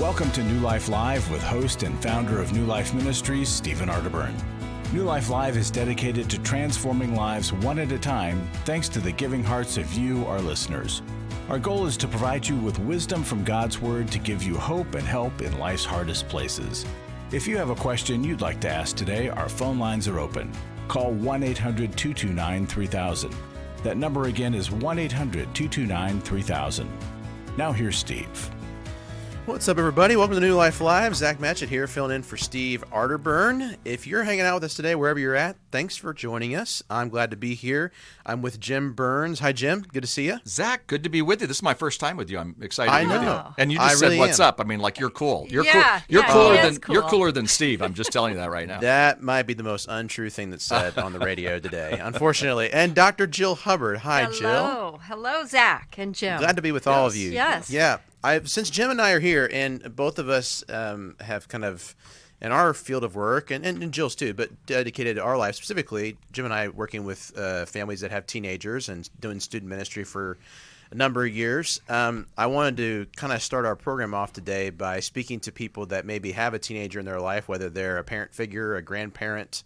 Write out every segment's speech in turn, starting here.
Welcome to New Life Live with host and founder of New Life Ministries, Stephen Arterburn. New Life Live is dedicated to transforming lives one at a time thanks to the giving hearts of you, our listeners. Our goal is to provide you with wisdom from God's Word to give you hope and help in life's hardest places. If you have a question you'd like to ask today, our phone lines are open. Call 1-800-229-3000. That number again is 1-800-229-3000. Now here's Steve. What's up, everybody? Welcome to New Life Live. Zach Matchett here, filling in for Steve Arterburn. If you're hanging out with us today, wherever you're at, thanks for joining us. I'm glad to be here. I'm with Jim Burns. Hi, Jim. Good to see you. Zach, good to be with you. This is my first time with you. I'm excited to be with you. And you I just said, really what's am. up? I mean, like, you're cool. You're Yeah, cool. yeah, You're cooler than Steve. I'm just telling you that right now. That might be the most untrue thing that's said on the radio today, unfortunately. And Dr. Jill Hubbard. Hi, Jill. Hello, Zach and Jim. Glad to be with all of you. Yes. Yeah. Since Jim and I are here, and both of us have kind of, in our field of work, and Jill's too, but dedicated to our life specifically, Jim and I working with families that have teenagers and doing student ministry for a number of years. I wanted to kind of start our program off today by speaking to people that maybe have a teenager in their life, whether they're a parent figure, a grandparent,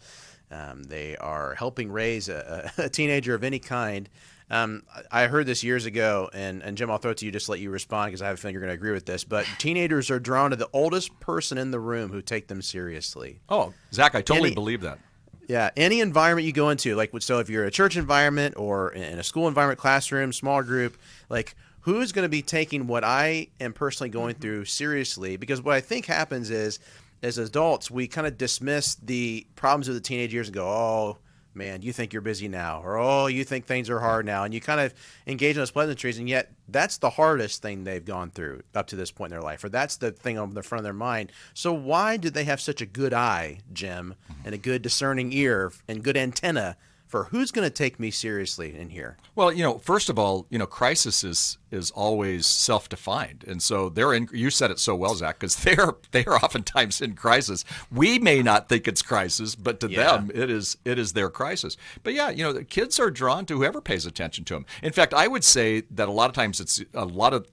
they are helping raise a teenager of any kind. I heard this years ago, and Jim, I'll throw it to you just to let you respond because I have a feeling you're going to agree with this, but teenagers are drawn to the oldest person in the room who take them seriously. Oh, Zach, I totally believe that. Yeah, any environment you go into, like, so if you're in a church environment or in a school environment, classroom, small group, like, who's going to be taking what I am personally going through seriously? Because what I think happens is, as adults, we kind of dismiss the problems of the teenage years and go, oh, man, you think you're busy now, or, oh, you think things are hard now, and you kind of engage in those pleasantries, and yet that's the hardest thing they've gone through up to this point in their life, or that's the thing on the front of their mind. So why do they have such a good eye, Jim, and a good discerning ear and good antenna for who's going to take me seriously in here? Well, first of all, crisis is always self-defined, and so they're in. You said it so well, Zach, because they are oftentimes in crisis. We may not think it's crisis, but to them, it is their crisis. But the kids are drawn to whoever pays attention to them. In fact, I would say that a lot of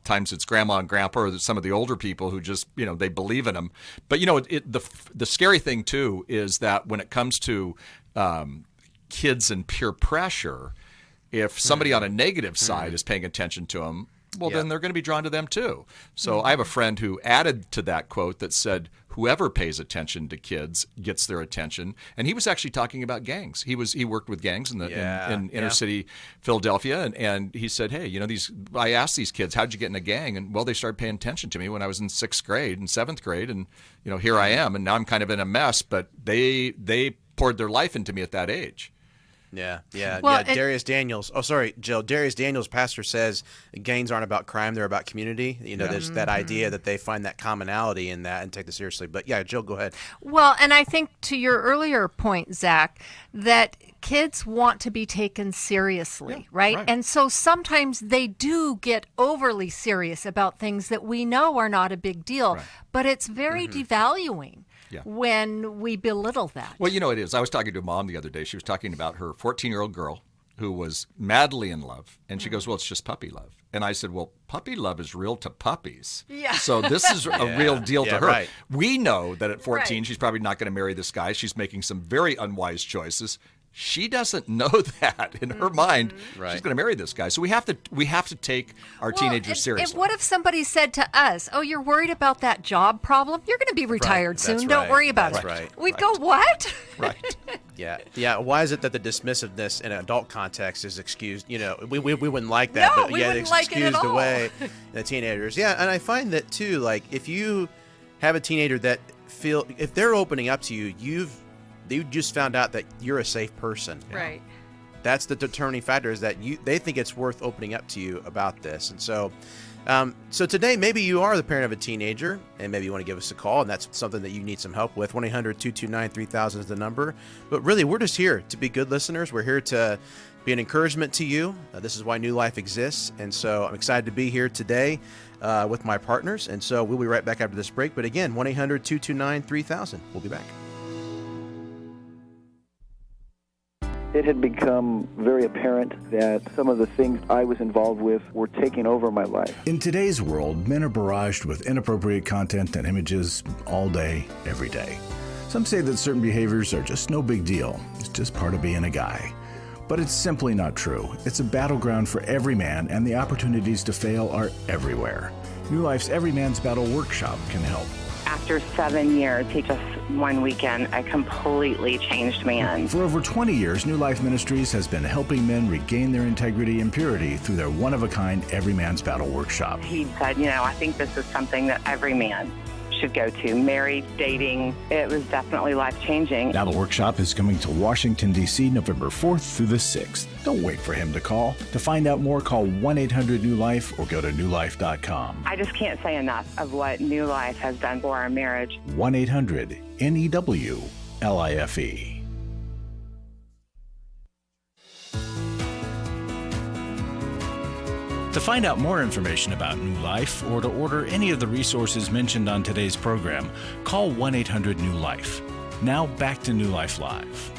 times it's grandma and grandpa or some of the older people who just they believe in them. But the scary thing too is that when it comes to kids and peer pressure, if somebody on a negative side is paying attention to them, then they're going to be drawn to them too. So I have a friend who added to that quote that said, whoever pays attention to kids gets their attention. And he was actually talking about gangs. He worked with gangs in inner city Philadelphia, and he said, hey, I asked these kids, how'd you get in a gang? And well, they started paying attention to me when I was in 6th grade and 7th grade, and here I am, and now I'm kind of in a mess, but they poured their life into me at that age. Yeah. Well, Darius Daniels. Oh, sorry, Jill. Darius Daniels, pastor, says gangs aren't about crime; they're about community. There's that idea that they find that commonality in that and take this seriously. But yeah, Jill, go ahead. Well, and I think to your earlier point, Zach, that kids want to be taken seriously, right? And so sometimes they do get overly serious about things that we know are not a big deal, but it's very devaluing. When we belittle that. Well, it is. I was talking to a mom the other day. She was talking about her 14-year-old girl who was madly in love. And she goes, well, it's just puppy love. And I said, well, puppy love is real to puppies. Yeah. So this is a real deal to her. Right. We know that at 14, she's probably not going to marry this guy. She's making some very unwise choices. She doesn't know that in her mind. She's going to marry this guy. So we have to take our teenagers seriously. And what if somebody said to us, "Oh, you're worried about that job problem? You're going to be retired soon. Don't worry about it." We'd go, "What?" Right. Yeah. Why is it that the dismissiveness in an adult context is excused? We wouldn't like that, but we wouldn't it's like it at excused all. away in the teenagers. Yeah, and I find that too. Like if you have a teenager that if they're opening up to you, you just found out that you're a safe person. Right. That's the determining factor, is that they think it's worth opening up to you about this. And so today, maybe you are the parent of a teenager, and maybe you want to give us a call, and that's something that you need some help with. 1-800-229-3000 is the number. But really, we're just here to be good listeners. We're here to be an encouragement to you. This is why New Life exists. And so I'm excited to be here today with my partners. And so we'll be right back after this break. But again, 1-800-229-3000. We'll be back. it had become very apparent that some of the things I was involved with were taking over my life. In today's world, men are barraged with inappropriate content and images all day, every day. Some say that certain behaviors are just no big deal. It's just part of being a guy. But it's simply not true. It's a battleground for every man, and the opportunities to fail are everywhere. New Life's Every Man's Battle workshop can help. After 7 years, he just one weekend, a completely changed man. For over 20 years, New Life Ministries has been helping men regain their integrity and purity through their one-of-a-kind Every Man's Battle workshop. He said, I think this is something that every man should go to. Married, dating, it was definitely life-changing. Now the workshop is coming to Washington, D.C. November 4th through the 6th. Don't wait for him to call. To find out more, call 1-800-NEW-LIFE or go to newlife.com. I just can't say enough of what New Life has done for our marriage. 1-800-NEW-LIFE. To find out more information about New Life or to order any of the resources mentioned on today's program, call 1-800-NEW-LIFE. Now back to New Life Live.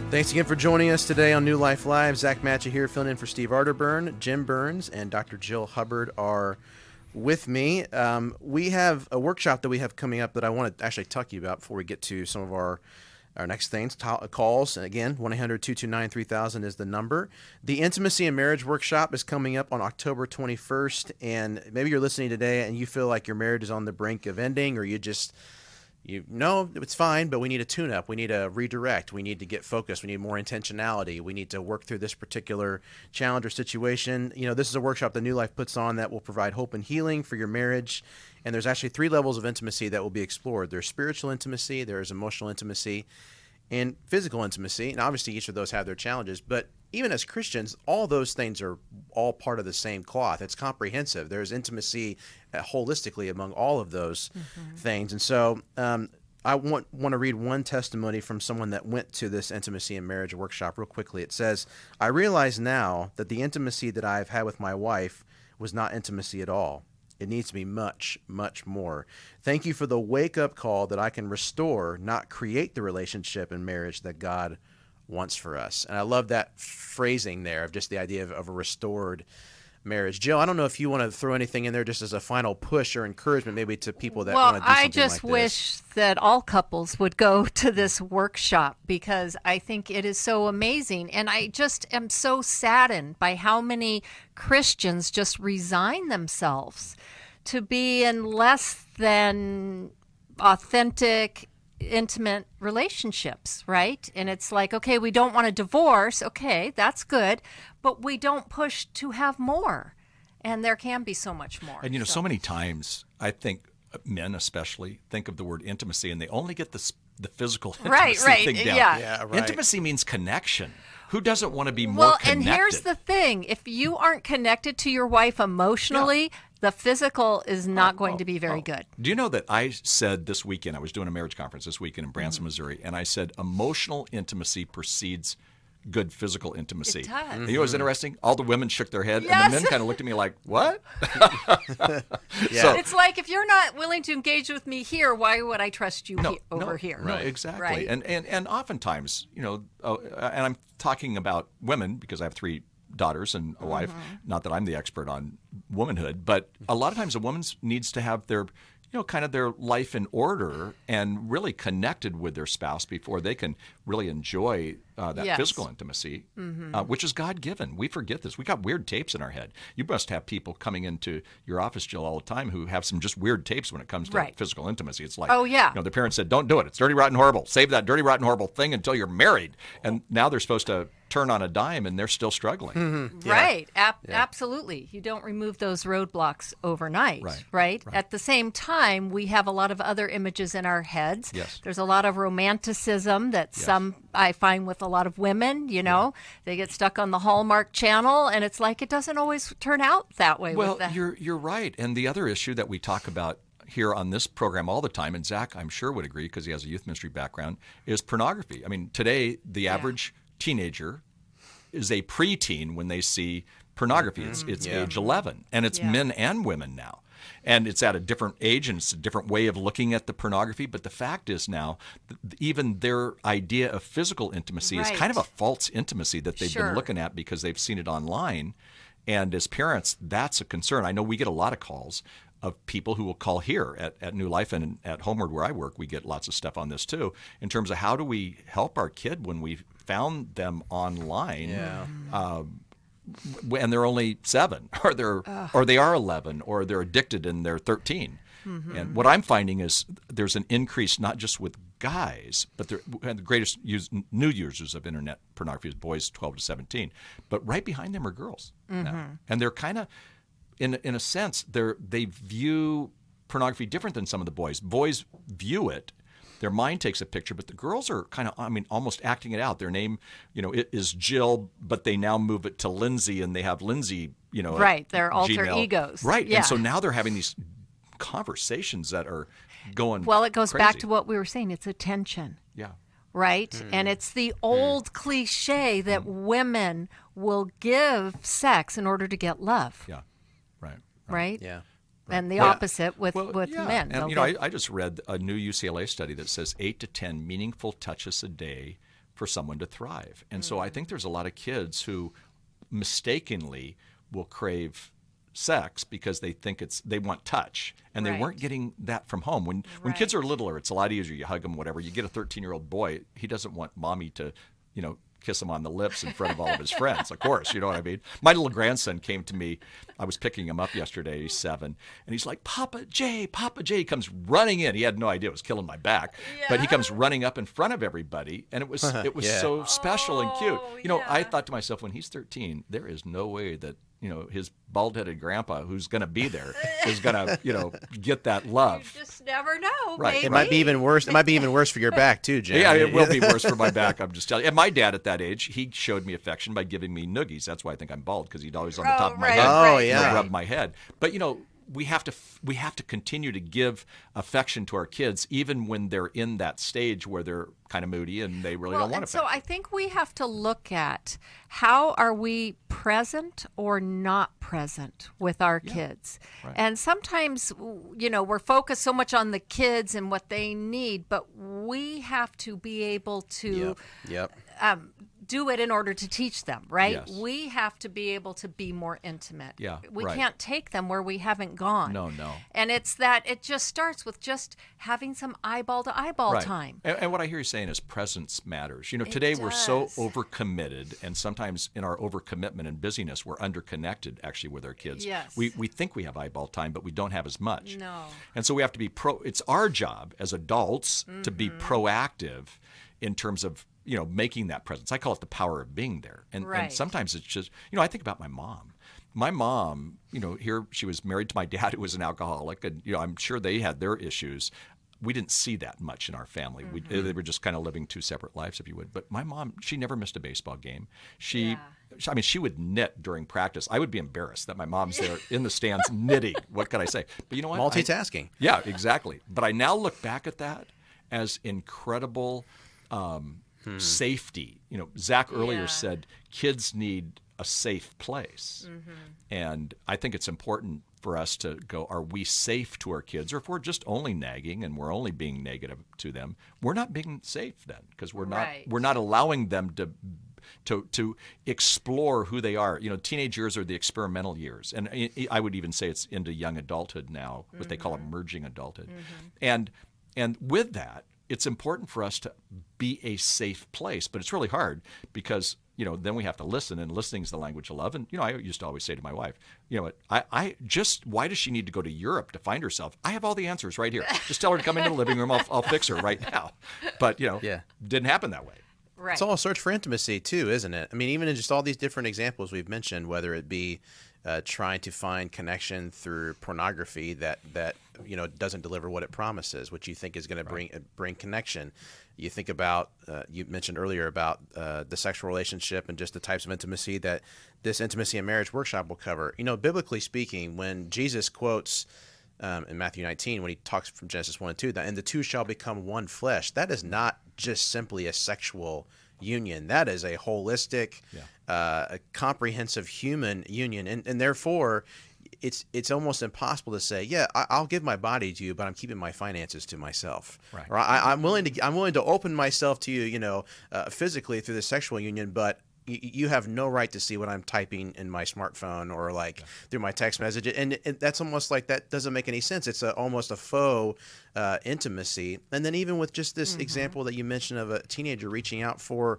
Thanks again for joining us today on New Life Live. Zach Matchett here, filling in for Steve Arterburn. Jim Burns and Dr. Jill Hubbard are with me. We have a workshop that we have coming up that I want to actually talk to you about before we get to some of our next things, calls. And again, 1-800-229-3000 is the number. The Intimacy and Marriage Workshop is coming up on October 21st. And maybe you're listening today and you feel like your marriage is on the brink of ending, or it's fine, but we need a tune-up. We need a redirect. We need to get focused. We need more intentionality. We need to work through this particular challenge or situation. This is a workshop that New Life puts on that will provide hope and healing for your marriage. And there's actually 3 levels of intimacy that will be explored. There's spiritual intimacy, there's emotional intimacy, and physical intimacy. And obviously each of those have their challenges. But even as Christians, all those things are all part of the same cloth. It's comprehensive. There's intimacy holistically among all of those things. And so I want to read one testimony from someone that went to this Intimacy and Marriage Workshop real quickly. It says, "I realize now that the intimacy that I've had with my wife was not intimacy at all. It needs to be much, much more. Thank you for the wake-up call that I can restore, not create the relationship and marriage that God wants for us." And I love that phrasing there of just the idea of a restored marriage. Jill, I don't know if you want to throw anything in there just as a final push or encouragement maybe to people that want to do something like this. Well, I just wish that all couples would go to this workshop because I think it is so amazing. And I just am so saddened by how many Christians just resign themselves to be in less than authentic, intimate relationships, right? And it's like, okay, we don't want a divorce. Okay, that's good. But we don't push to have more. And there can be so much more. And, so many times, I think men especially think of the word intimacy and they only get the physical intimacy thing down. Yeah, right. Intimacy means connection. Who doesn't want to be more connected? Well, and here's the thing. If you aren't connected to your wife emotionally, the physical is not going to be very good. Do you know that I said this weekend, I was doing a marriage conference this weekend in Branson, Missouri, and I said emotional intimacy precedes good physical intimacy. It does. And you know what's interesting? All the women shook their head, Yes. and the men kind of looked at me like, what? Yeah. It's like, if you're not willing to engage with me here, why would I trust you over here? No, exactly. Right. And oftentimes, and I'm talking about women because I have 3 daughters and a wife. Not that I'm the expert on womanhood, but a lot of times a woman needs to have their, kind of their life in order and really connected with their spouse before they can really enjoy that physical intimacy, which is God-given. We forget this. We got weird tapes in our head. You must have people coming into your office, Jill, all the time who have some just weird tapes when it comes to physical intimacy. It's like, the parents said, don't do it. It's dirty, rotten, horrible. Save that dirty, rotten, horrible thing until you're married. And now they're supposed to turn on a dime and they're still struggling. Right. Absolutely. You don't remove those roadblocks overnight, right? At the same time, we have a lot of other images in our heads. Yes. There's a lot of romanticism that some I find with a lot of women, they get stuck on the Hallmark Channel and it's like it doesn't always turn out that way. Well, with that. you're right. And the other issue that we talk about here on this program all the time, and Zach, I'm sure would agree because he has a youth ministry background, is pornography. I mean, today, the average teenager is a preteen when they see pornography. It's age 11, and it's men and women now. And it's at a different age, and it's a different way of looking at the pornography. But the fact is now, even their idea of physical intimacy is kind of a false intimacy that they've been looking at because they've seen it online. And as parents, that's a concern. I know we get a lot of calls of people who will call here at New Life, and at Homeward where I work, we get lots of stuff on this too, in terms of how do we help our kid when we found them online, and they're only 7, or they are 11, or they're addicted and they're 13. And what I'm finding is there's an increase not just with guys, but the greatest new users of internet pornography is boys 12 to 17, but right behind them are girls now. And they're kind of, in a sense, they view pornography different than some of the boys. Boys view it, their mind takes a picture, but the girls are kind of, almost acting it out. Their name, it is Jill, but they now move it to Lindsay, and they have Lindsay, right, their alter Gmail. egos. Right, yeah. And so now they're having these conversations that are going Well, it goes crazy. back to what we were saying. It's attention. Yeah. Right? And it's the old cliche that women will give sex in order to get love. Yeah. Right? Yeah. And the opposite with men. And I just read a new UCLA study that says 8 to 10 meaningful touches a day for someone to thrive. And so I think there's a lot of kids who mistakenly will crave sex because they think they want touch, and they weren't getting that from home. When kids are littler, it's a lot easier. You hug them, whatever. You get a 13-year-old boy, he doesn't want mommy to, kiss him on the lips in front of all of his friends, of course, you know what I mean? My little grandson came to me. I was picking him up yesterday. He's 7, and he's like, Papa J. He comes running in. He had no idea it was killing my back, but he comes running up in front of everybody, and it was so special and cute. I thought to myself, when he's 13, there is no way that his bald-headed grandpa who's going to be there is going to, get that love. You just never know. Right. Maybe. It might be even worse. It might be even worse for your back too, Jim. Yeah, it will be worse for my back. I'm just telling you. And my dad at that age, he showed me affection by giving me noogies. That's why I think I'm bald, because he'd always on the top of my head rub my head. But we have to continue to give affection to our kids, even when they're in that stage where they're kind of moody and they really don't want affection. So I think we have to look at how are we present or not present with our kids. Right. And sometimes, we're focused so much on the kids and what they need, but we have to be able to do it in order to teach them, right? Yes. We have to be able to be more intimate. Yeah, we can't take them where we haven't gone. No. And it's that it just starts with just having some eyeball-to-eyeball time. And what I hear you saying is presence matters. Today we're so overcommitted, and sometimes in our overcommitment and busyness, we're underconnected actually with our kids. Yes. We think we have eyeball time, but we don't have as much. No. And so we have to be it's our job as adults to be proactive in terms of making that presence. I call it the power of being there. And sometimes it's just, I think about my mom. My mom, here she was married to my dad, who was an alcoholic, and I'm sure they had their issues. We didn't see that much in our family. They were just kind of living 2 separate lives, if you would. But my mom, she never missed a baseball game. She would knit during practice. I would be embarrassed that my mom's there in the stands knitting. What can I say? But you know what? Multitasking. Yeah, exactly. But I now look back at that as incredible safety. Zach earlier said kids need a safe place. And I think it's important for us to go, are we safe to our kids? Or if we're just only nagging and we're only being negative to them, we're not being safe then, because we're not allowing them to explore who they are. Teenage years are the experimental years. And I would even say it's into young adulthood now, what they call emerging adulthood. And with that, it's important for us to be a safe place, but it's really hard because, then we have to listen, and listening is the language of love. And, I used to always say to my wife, why does she need to go to Europe to find herself? I have all the answers right here. Just tell her to come into the living room. I'll fix her right now. But, didn't happen that way. Right. It's all a search for intimacy too, isn't it? I mean, even in just all these different examples we've mentioned, whether it be trying to find connection through pornography that doesn't deliver what it promises, which you think is going to bring connection. You think about you mentioned earlier about the sexual relationship and just the types of intimacy that this Intimacy and Marriage Workshop will cover. Biblically speaking, when Jesus quotes in Matthew 19, when he talks from Genesis 1 and 2, and the two shall become one flesh, that is not just simply a sexual union. That is a holistic, a comprehensive human union. And therefore, it's almost impossible to say, yeah, I'll give my body to you, but I'm keeping my finances to myself. Right. Or I'm willing to open myself to you, physically through the sexual union, but you have no right to see what I'm typing in my smartphone or through my text message. And that's almost like that doesn't make any sense. It's almost a faux intimacy. And then even with just this example that you mentioned of a teenager reaching out for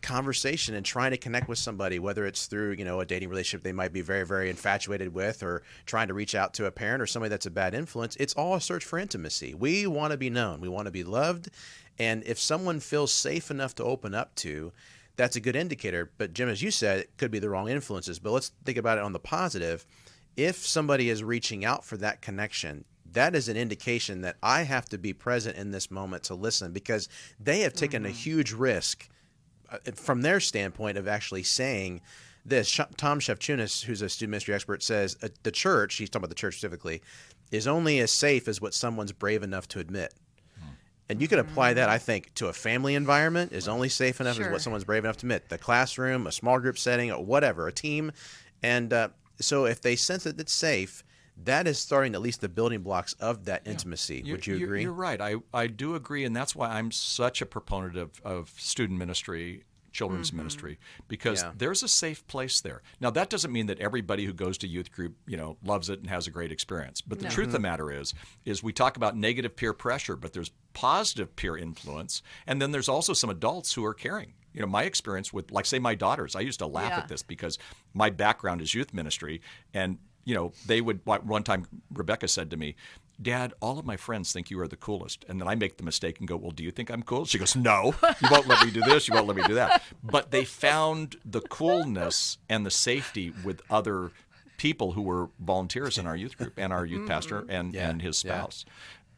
conversation and trying to connect with somebody, whether it's through, a dating relationship they might be very, very infatuated with, or trying to reach out to a parent or somebody that's a bad influence, it's all a search for intimacy. We want to be known. We want to be loved. And if someone feels safe enough to open up to, that's a good indicator. But Jim, as you said, it could be the wrong influences. But let's think about it on the positive. If somebody is reaching out for that connection, that is an indication that I have to be present in this moment to listen, because they have taken a huge risk from their standpoint of actually saying this. Tom Shevchunas, who's a student ministry expert, says the church, he's talking about the church specifically, is only as safe as what someone's brave enough to admit. And you could apply that, I think, to a family environment is only safe enough as what someone's brave enough to admit. The classroom, a small group setting, or whatever, a team. And so if they sense that it's safe, that is starting at least the building blocks of that intimacy. Would you agree? You're right. I do agree, and that's why I'm such a proponent of student ministry, children's ministry, because there's a safe place there. Now, that doesn't mean that everybody who goes to youth group, loves it and has a great experience. But the truth of the matter is we talk about negative peer pressure, but there's positive peer influence, and then there's also some adults who are caring. My experience with, say, my daughters, I used to laugh at this because my background is youth ministry, and they would, one time Rebecca said to me, Dad, all of my friends think you are the coolest. And then I make the mistake and go, well, do you think I'm cool? She goes, no, you won't let me do this, you won't let me do that. But they found the coolness and the safety with other people who were volunteers in our youth group and our youth pastor and his spouse.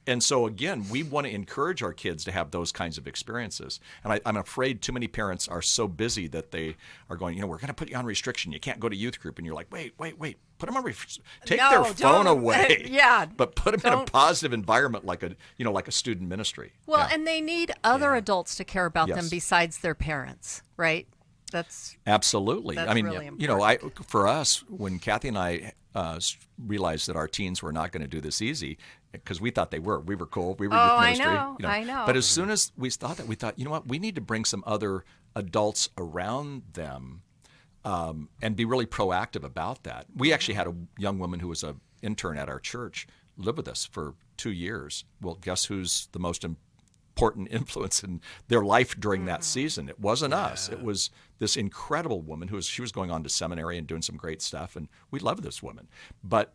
And so, again, we want to encourage our kids to have those kinds of experiences. And I'm afraid too many parents are so busy that they are going, we're going to put you on restriction. You can't go to youth group. And you're like, wait. Put them on take their phone away. But put them in a positive environment like a student ministry. Well, and they need other adults to care about them besides their parents, right? That's absolutely. That's really important. For us, when Kathy and I realized that our teens were not going to do this easy, because we thought we were cool, we were youth ministry. I know. But as soon as we thought that, we thought, we need to bring some other adults around them and be really proactive about that. We actually had a young woman who was an intern at our church live with us for 2 years. Well, guess who's the most important influence in their life during that season? It wasn't us. It was this incredible woman she was going on to seminary and doing some great stuff, and we love this woman. But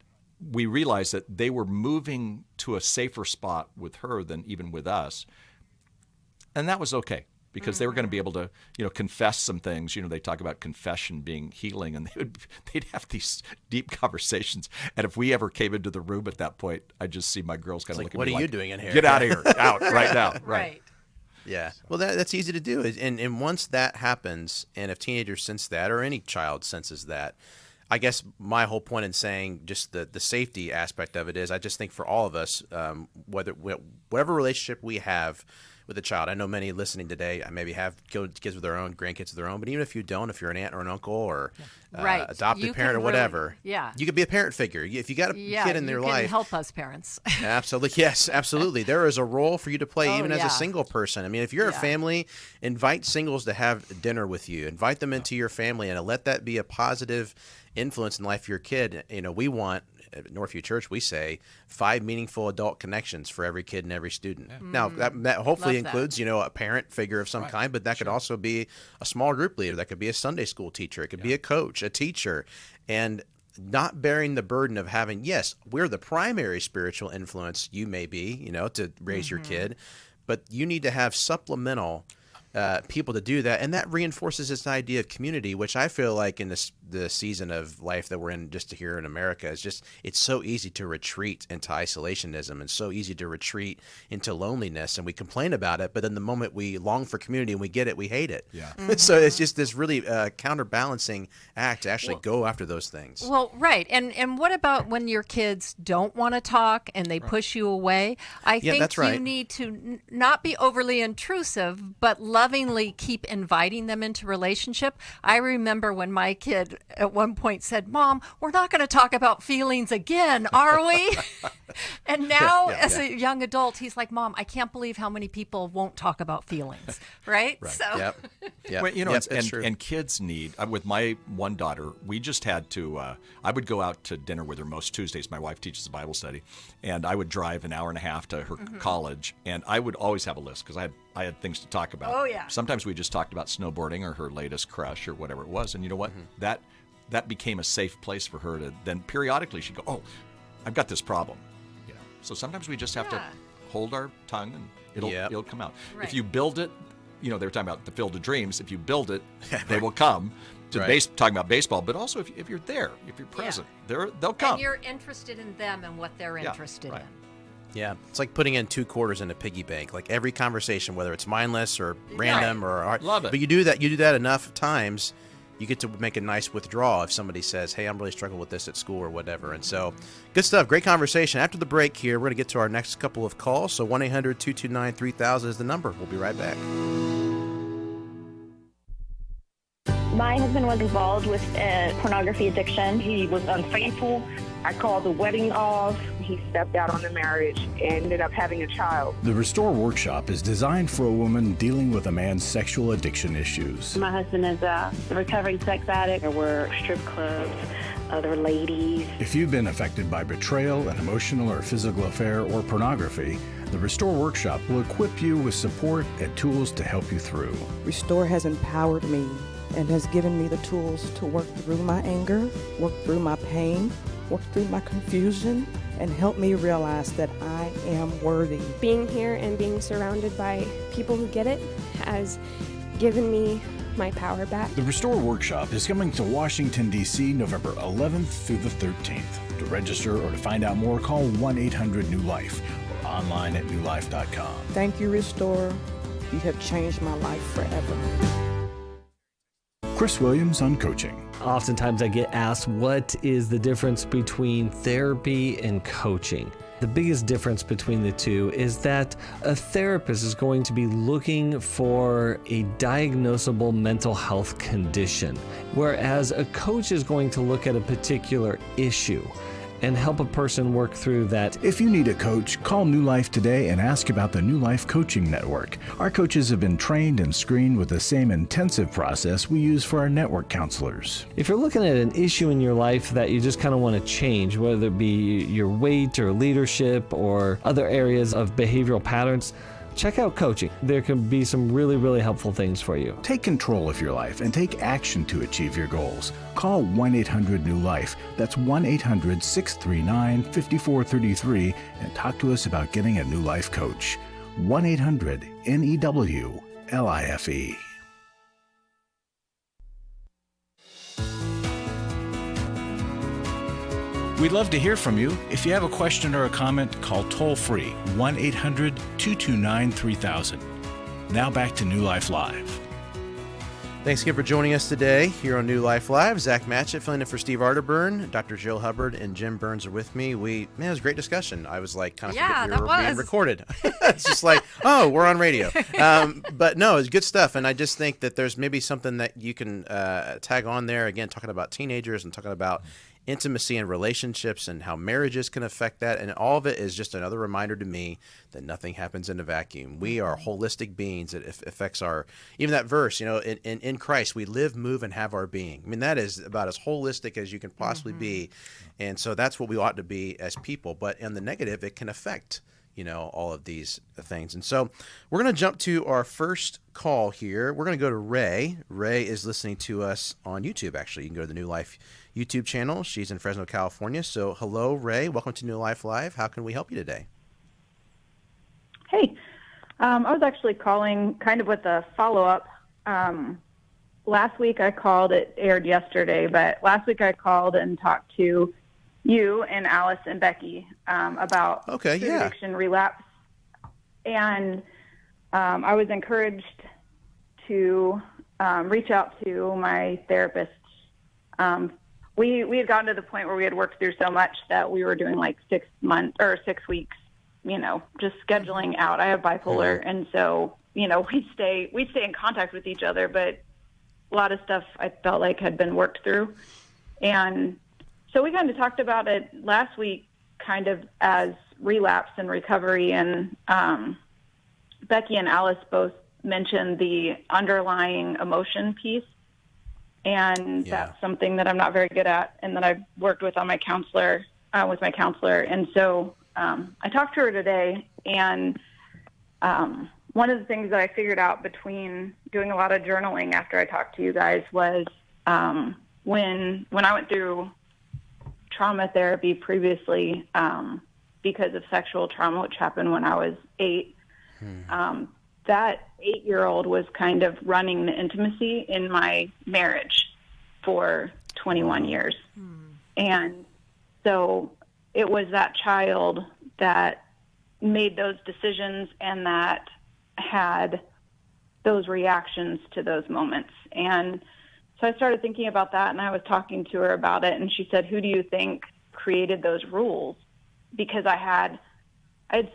we realized that they were moving to a safer spot with her than even with us, and that was okay, because they were going to be able to, confess some things. They talk about confession being healing, and they'd have these deep conversations. And if we ever came into the room at that point, I'd just see my girls kind of look at me like, what are you doing in here? Get out of here, out right now. Right. Yeah. Well, that's easy to do. And once that happens, and if teenagers sense that, or any child senses that, I guess my whole point in saying just the safety aspect of it is, I just think for all of us, whatever relationship we have with a child, I know many listening today maybe have kids of their own, grandkids of their own, but even if you don't, if you're an aunt or an uncle or adopted parent or whatever, you could be a parent figure. If you got a kid in their life, you can help us parents. Absolutely. Yes, absolutely. There is a role for you to play even as a single person. I mean, if you're a family, invite singles to have dinner with you. Invite them into your family and let that be a positive influence in the life of your kid. We want, at Northview Church, we say 5 meaningful adult connections for every kid and every student. Now, that hopefully includes, a parent figure of some kind, but that could also be a small group leader. That could be a Sunday school teacher. It could be a coach, a teacher, and not bearing the burden of having, yes, we're the primary spiritual influence you may be, to raise your kid, but you need to have supplemental people to do that, and that reinforces this idea of community, which I feel like in the season of life that we're in just here in America, it's so easy to retreat into isolationism and so easy to retreat into loneliness, and we complain about it, but then the moment we long for community and we get it, we hate it. So it's just this really counterbalancing act to actually go after those things. Well, right. And what about when your kids don't want to talk and they push you away? I think that's right. You need to not be overly intrusive, but love lovingly keep inviting them into relationship. I remember when my kid at one point said, "Mom, we're not going to talk about feelings again, are we?" And now, as a young adult, he's like, "Mom, I can't believe how many people won't talk about feelings." Right? So. Yep. Well, That's true. and kids need. With my one daughter, we just had to. I would go out to dinner with her most Tuesdays. My wife teaches a Bible study, and I would drive an hour and a half to her college, and I would always have a list because I had things to talk about. Oh, yeah. Sometimes we just talked about snowboarding or her latest crush or whatever it was, and you know what? That became a safe place for her to. Then periodically she'd go, "Oh, I've got this problem," you know. So sometimes we just have to hold our tongue, and it'll come out. Right. If you build it. You know, they were talking about the field of dreams. If you build it, they will come. To talking about baseball, but also if you're there, if you're present, they'll come. And you're interested in them and what they're interested in. Yeah, it's like putting in 2 quarters in a piggy bank. Like every conversation, whether it's mindless or random or hard, love it. But you do that enough times, you get to make a nice withdrawal if somebody says, "Hey, I'm really struggling with this at school," or whatever. And so, good stuff. Great conversation. After the break here, we're going to get to our next couple of calls. So 1-800-229-3000 is the number. We'll be right back. My husband was involved with pornography addiction. He was unfaithful. I called the wedding off. He stepped out on the marriage and ended up having a child. The Restore Workshop is designed for a woman dealing with a man's sexual addiction issues. My husband is a recovering sex addict. There were strip clubs, other ladies. If you've been affected by betrayal, an emotional or physical affair, or pornography, the Restore Workshop will equip you with support and tools to help you through. Restore has empowered me and has given me the tools to work through my anger, work through my pain, work through my confusion, and help me realize that I am worthy. Being here and being surrounded by people who get it has given me my power back. The Restore Workshop is coming to Washington, D.C. November 11th through the 13th. To register or to find out more, call 1-800-NEW-LIFE or online at newlife.com. Thank you, Restore. You have changed my life forever. Chris Williams on coaching. Oftentimes I get asked, what is the difference between therapy and coaching? The biggest difference between the two is that a therapist is going to be looking for a diagnosable mental health condition, whereas a coach is going to look at a particular issue and help a person work through that. If you need a coach, call New Life today and ask about the New Life Coaching Network. Our coaches have been trained and screened with the same intensive process we use for our network counselors. If you're looking at an issue in your life that you just kind of want to change, whether it be your weight or leadership or other areas of behavioral patterns, check out coaching. There can be some really, really helpful things for you. Take control of your life and take action to achieve your goals. Call 1-800-NEW-LIFE. That's 1-800-639-5433 and talk to us about getting a New Life coach. 1-800-NEW-LIFE. We'd love to hear from you. If you have a question or a comment, call toll-free 1-800-229-3000. Now back to New Life Live. Thanks again for joining us today here on New Life Live. Zach Matchett filling in for Steve Arterburn. Dr. Jill Hubbard and Jim Burns are with me. It was a great discussion. I was like, kind of forget we were being recorded. It's just like, oh, we're on radio. But no, it's good stuff. And I just think that there's maybe something that you can tag on there. Again, talking about teenagers and talking about intimacy and relationships and how marriages can affect that. And all of it is just another reminder to me that nothing happens in a vacuum. We are holistic beings. It affects our, even that verse, in Christ, we live, move, and have our being. I mean, that is about as holistic as you can possibly be. And so that's what we ought to be as people. But in the negative, it can affect, all of these things. And so we're going to jump to our first call here. We're going to go to Ray. Ray is listening to us on YouTube, actually. You can go to the New Life YouTube channel. She's in Fresno, California. So hello, Ray. Welcome to New Life Live. How can we help you today? Hey, I was actually calling kind of with a follow-up. Last week I called, it aired yesterday, but last week I called and talked to you and Alice and Becky about food addiction relapse. And I was encouraged to reach out to my therapist. We had gotten to the point where we had worked through so much that we were doing like 6 weeks, just scheduling out. I have bipolar, and so we stay in contact with each other, but a lot of stuff I felt like had been worked through. And so we kind of talked about it last week, kind of as relapse and recovery. And Becky and Alice both mentioned the underlying emotion piece. And that's something that I'm not very good at and that I've worked with on my counselor, with my counselor. And so I talked to her today, and one of the things that I figured out between doing a lot of journaling after I talked to you guys was when I went through trauma therapy previously because of sexual trauma, which happened when I was 8, that 8-year-old was kind of running the intimacy in my marriage for 21 years. And so it was that child that made those decisions and that had those reactions to those moments. And so I started thinking about that, and I was talking to her about it, and she said, who do you think created those rules? Because I had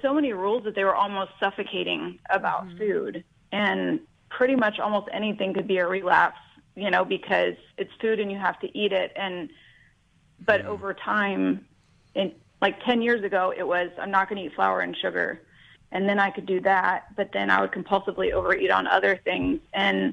so many rules that they were almost suffocating about food, and pretty much almost anything could be a relapse, because it's food and you have to eat it. But over time, like 10 years ago, it was, I'm not going to eat flour and sugar. And then I could do that, but then I would compulsively overeat on other things. And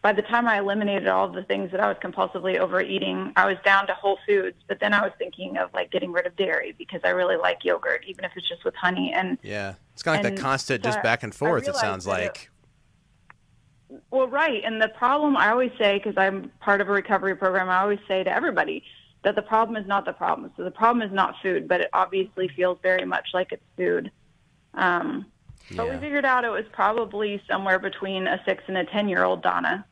by the time I eliminated all of the things that I was compulsively overeating, I was down to whole foods. But then I was thinking of like getting rid of dairy because I really like yogurt, even if it's just with honey. And yeah, it's kind of like that constant just back and forth, it sounds like. Well, right. And the problem, I always say, because I'm part of a recovery program, I always say to everybody that the problem is not the problem. So the problem is not food, but it obviously feels very much like it's food. But we figured out it was probably somewhere between a 6 and a 10-year-old Donna,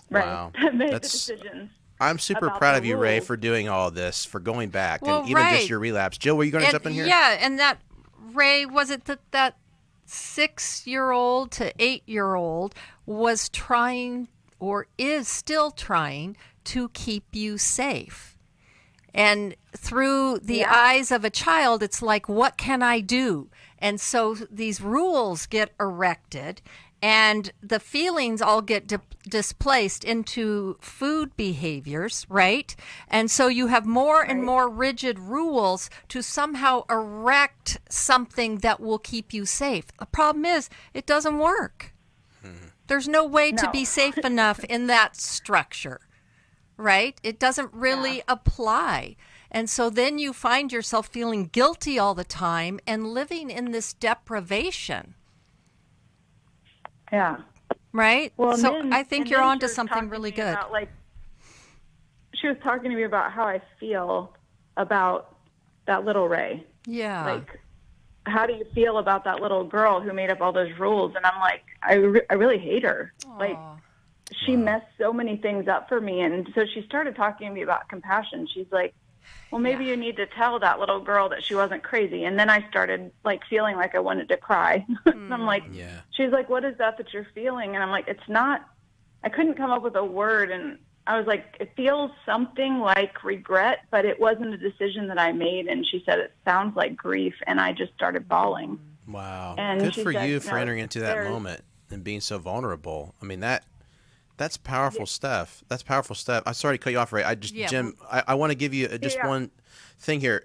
right? Wow. That made the decisions. I'm super proud of you, Ray, for doing all of this, for going back, and even just your relapse. Jill, were you going to jump in here? Yeah, and that, Ray, was it that 6-year-old to 8-year-old was trying, or is still trying, to keep you safe? And through the eyes of a child, it's like, what can I do? And so these rules get erected, and the feelings all get displaced into food behaviors, right? And so you have more and more rigid rules to somehow erect something that will keep you safe. The problem is, it doesn't work. There's no way to be safe enough in that structure. Right? It doesn't really apply. And so then you find yourself feeling guilty all the time and living in this deprivation. Yeah. Right? Well, so then, I think you're onto something really good. About, she was talking to me about how I feel about that little Ray. Yeah. Like, how do you feel about that little girl who made up all those rules? And I'm like, I really hate her. Aww. Like, she messed so many things up for me. And so she started talking to me about compassion. She's like, well, maybe you need to tell that little girl that she wasn't crazy. And then I started feeling like I wanted to cry. And I'm like, she's like, what is that you're feeling? And I'm like, it's not, I couldn't come up with a word. And I was like, it feels something like regret, but it wasn't a decision that I made. And she said, it sounds like grief. And I just started bawling. Wow. And good for you for entering into that moment and being so vulnerable. I mean, that's powerful stuff. That's powerful stuff. I'm sorry to cut you off, Ray. Jim, I want to give you just one thing here.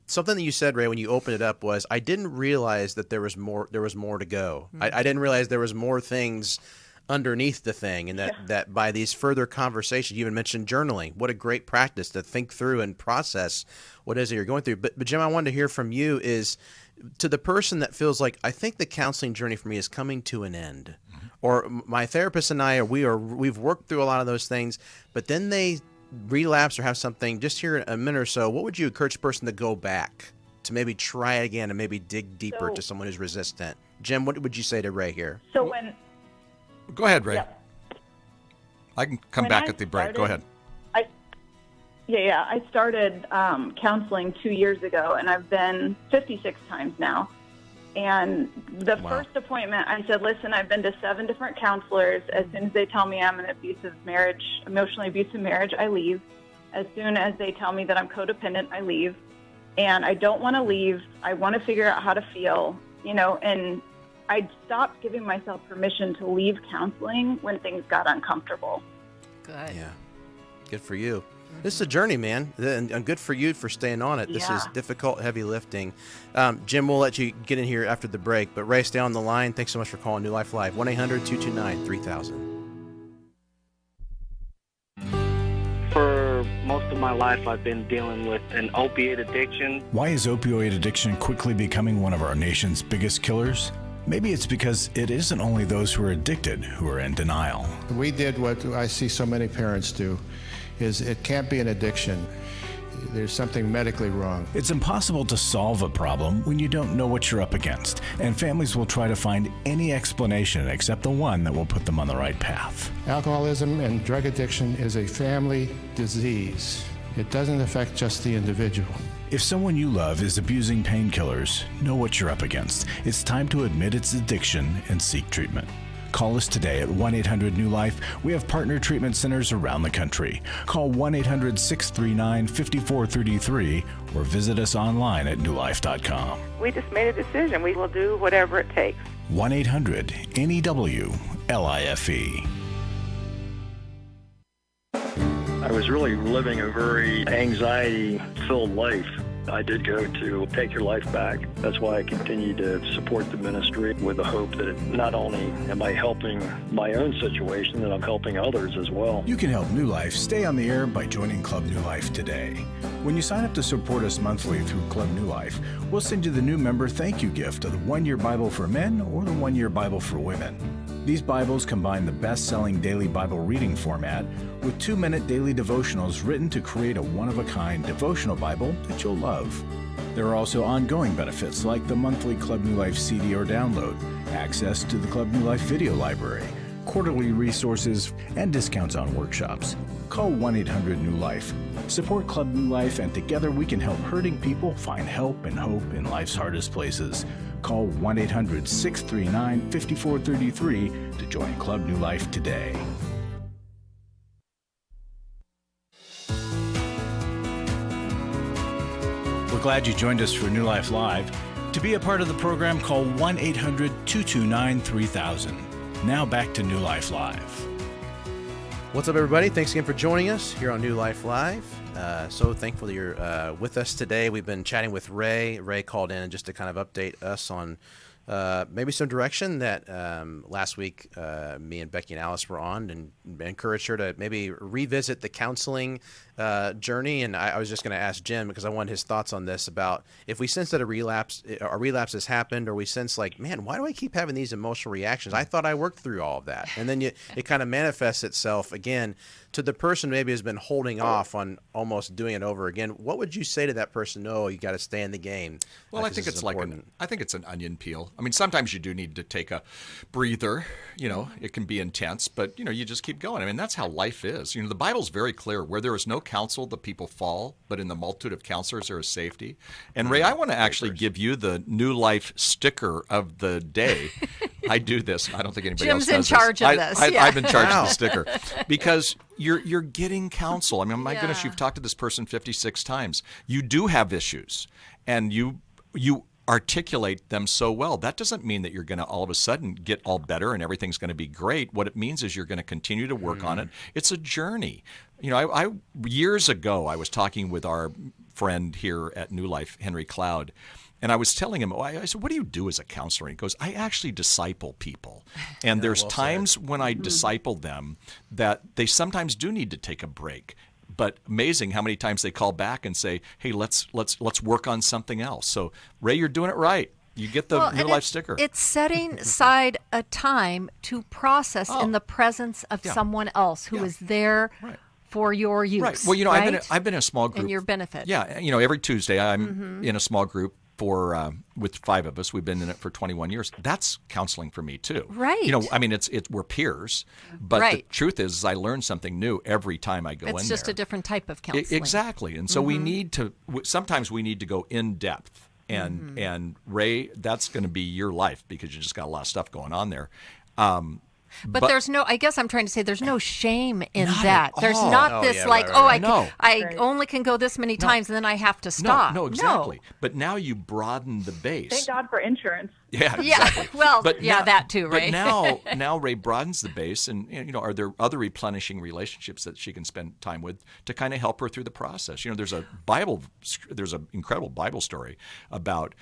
Something that you said, Ray, when you opened it up was, I didn't realize that there was more to go. I didn't realize there was more things underneath the thing, and that by these further conversations, you even mentioned journaling. What a great practice to think through and process what it is that you're going through. But Jim, I wanted to hear from you is, to the person that feels like, I think the counseling journey for me is coming to an end, or my therapist and I we've worked through a lot of those things, but then they relapse or have something. Just here in a minute or so, what would you encourage a person to go back to maybe try again and maybe dig deeper to someone who's resistant? Jim, what would you say to Ray here? So when go ahead, Ray. I can come back at the break. Go ahead. I started counseling 2 years ago, and I've been 56 times now. And the first appointment, I said, listen, I've been to 7 different counselors. As soon as they tell me I'm in an emotionally abusive marriage, I leave. As soon as they tell me that I'm codependent, I leave. And I don't want to leave. I want to figure out how to feel, and I stopped giving myself permission to leave counseling when things got uncomfortable. Good. Yeah. Good for you. This is a journey, man, and good for you for staying on it. This is difficult, heavy lifting. Jim, we'll let you get in here after the break, but Ray, stay on the line. Thanks so much for calling New Life Live, 1-800-229-3000. For most of my life, I've been dealing with an opiate addiction. Why is opioid addiction quickly becoming one of our nation's biggest killers? Maybe it's because it isn't only those who are addicted who are in denial. We did what I see so many parents do, is it can't be an addiction. There's something medically wrong. It's impossible to solve a problem when you don't know what you're up against, and families will try to find any explanation except the one that will put them on the right path. Alcoholism and drug addiction is a family disease. It doesn't affect just the individual. If someone you love is abusing painkillers, know what you're up against. It's time to admit its addiction and seek treatment. Call us today at 1-800-NEW-LIFE. We have partner treatment centers around the country. Call 1-800-639-5433 or visit us online at newlife.com. We just made a decision. We will do whatever it takes. 1-800-NEW-LIFE. I was really living a very anxiety-filled life. I did go to Take Your Life Back. That's why I continue to support the ministry with the hope that not only am I helping my own situation, that I'm helping others as well. You can help New Life stay on the air by joining Club New Life today. When you sign up to support us monthly through Club New Life, we'll send you the new member thank you gift of the 1-year Bible for men or the 1-year Bible for women. These Bibles combine the best-selling daily Bible reading format with 2-minute daily devotionals written to create a one-of-a-kind devotional Bible that you'll love. There are also ongoing benefits like the monthly Club New Life CD or download, access to the Club New Life video library, quarterly resources, and discounts on workshops. Call 1-800-NEW-LIFE. Support Club New Life, and together we can help hurting people find help and hope in life's hardest places. Call 1-800-639-5433 to join Club New Life today. We're glad you joined us for New Life Live. To be a part of the program, call 1-800-229-3000. Now back to New Life Live. What's up, everybody? Thanks again for joining us here on New Life Live. So thankful that you're with us today. We've been chatting with Ray. Ray called in just to kind of update us on maybe some direction that last week me and Becky and Alice were on, and encouraged her to maybe revisit the counseling journey. And I was just going to ask Jim, because I wanted his thoughts on this, about if we sense that a relapse has happened, or we sense like, man, why do I keep having these emotional reactions? I thought I worked through all of that. And then it kind of manifests itself again to the person maybe has been holding off on almost doing it over again. What would you say to that person? No, you got to stay in the game. Well, I think it's I think it's an onion peel. I mean, sometimes you do need to take a breather. You know, it can be intense, but you just keep going. I mean, that's how life is. The Bible's very clear: where there is no counsel, the people fall, but in the multitude of counselors there is safety. And Ray, I want to actually give you the New Life sticker of the day. I do this. I don't think anybody else does Jim's in charge of this. I've been charged of the sticker because you're getting counsel. I mean, my goodness, you've talked to this person 56 times. You do have issues, and you articulate them so well. That doesn't mean that you're going to all of a sudden get all better and everything's going to be great. What it means is you're going to continue to work on it. It's a journey. I years ago, I was talking with our friend here at New Life, Henry Cloud, and I was telling him, I said, what do you do as a counselor? And he goes, I actually disciple people. And there's times when I disciple them that they sometimes do need to take a break. But amazing how many times they call back and say, hey, let's work on something else. So, Ray, you're doing it right. You get the New Life sticker. It's setting aside a time to process in the presence of someone else who is there for your use. Right. Well, I've been in a small group. And your benefit. Yeah. Every Tuesday I'm in a small group with 5 of us. We've been in it for 21 years. That's counseling for me too. Right. We're peers, but the truth is I learn something new every time I go in there. It's just a different type of counseling. Exactly. And so sometimes we need to go in depth. And Ray, that's going to be your life because you just got a lot of stuff going on there. But there's no, I guess I'm trying to say there's no shame in Not that. at There's all. not Oh, this yeah, like, right. I only can go this many times and then I have to stop. No, exactly. But now you broaden the base. Thank God for insurance. Yeah, Yeah, exactly. well, But yeah, now- that too, right? But now Ray broadens the base, and are there other replenishing relationships that she can spend time with to kind of help her through the process? There's an incredible Bible story about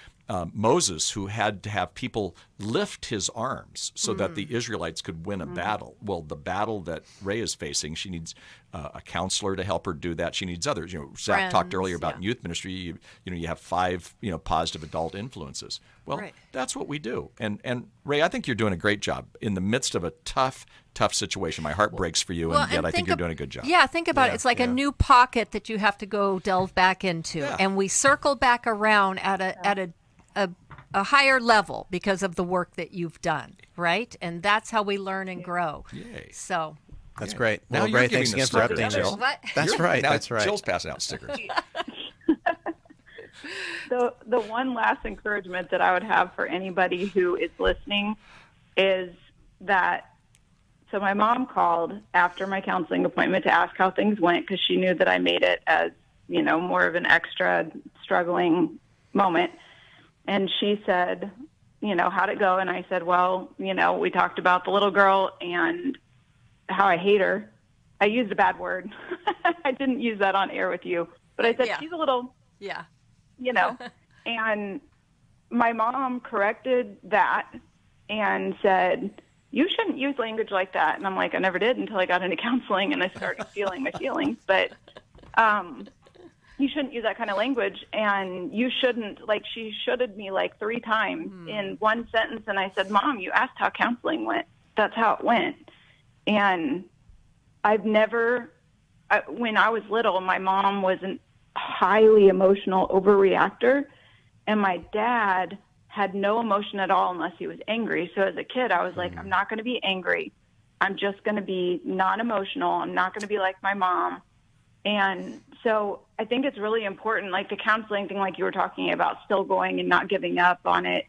Moses, who had to have people lift his arms so that the Israelites could win a battle. Well, the battle that Ray is facing, she needs a counselor to help her do that. She needs others. Zach talked earlier about in youth ministry. You have 5 positive adult influences. Well, that's what we do. And Ray, I think you're doing a great job in the midst of a tough situation. My heart breaks for you, and yet I think you're doing a good job. Yeah, think about it. It's like a new pocket that you have to go delve back into, and we circle back around at a higher level because of the work that you've done, right? And that's how we learn and grow. Yay. So That's great. Now Well, you're Ray, giving thanks the again for stickers, updating Jill. us. What? That's right. Now That's right. Jill's passing out stickers. The one last encouragement that I would have for anybody who is listening is that, so my mom called after my counseling appointment to ask how things went because she knew that I made it as, more of an extra struggling moment. And she said, how'd it go? And I said, well, we talked about the little girl and how I hate her. I used a bad word. I didn't use that on air with you, but I said, she's a little, and my mom corrected that and said, you shouldn't use language like that. And I'm like, I never did until I got into counseling and I started feeling my feelings. But you shouldn't use that kind of language. And you shouldn't, she shoulded me 3 times in one sentence. And I said, Mom, you asked how counseling went. That's how it went. And I've never, when I was little, my mom was a highly emotional overreactor. And my dad had no emotion at all unless he was angry. So as a kid, I was like, I'm not going to be angry. I'm just going to be non-emotional. I'm not going to be like my mom. And so I think it's really important, the counseling thing, like you were talking about, still going and not giving up on it,